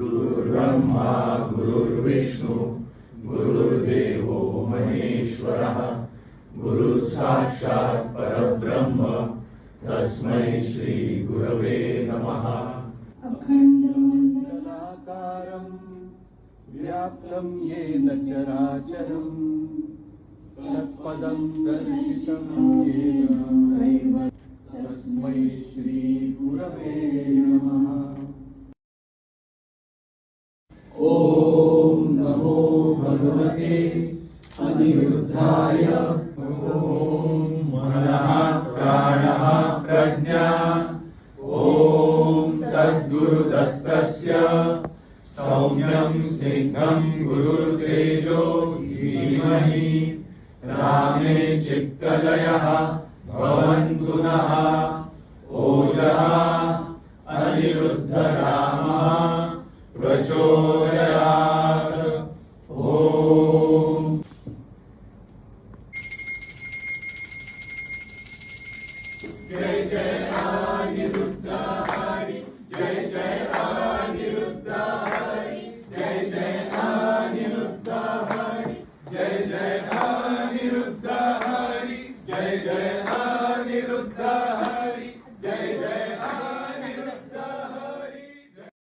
गुरुर्ब्रह्मा गुरुर्विष्णू गुरुर्देवो महेश्वरः गुरुः साक्षात् परब्रह्म तस्मै श्री गुरवे नमः। अखण्डमण्डलाकारं व्याप्तं येन चराचरं तत्पदं दर्शितं येन तस्मै श्री गुरवे नमः। ॐ नमो भगवते अनिरुद्धाय। ॐ मनः प्राणः प्रज्ञा ॐ तद्गुरुदत्तस्य सौम्यं स्निग्धं गुरुर्तेजो धीमहि रामे चित्तलयः भवन्तु नः। ओजः अनिरुद्धरामः प्रचोदयात्। ॐ जय जय राम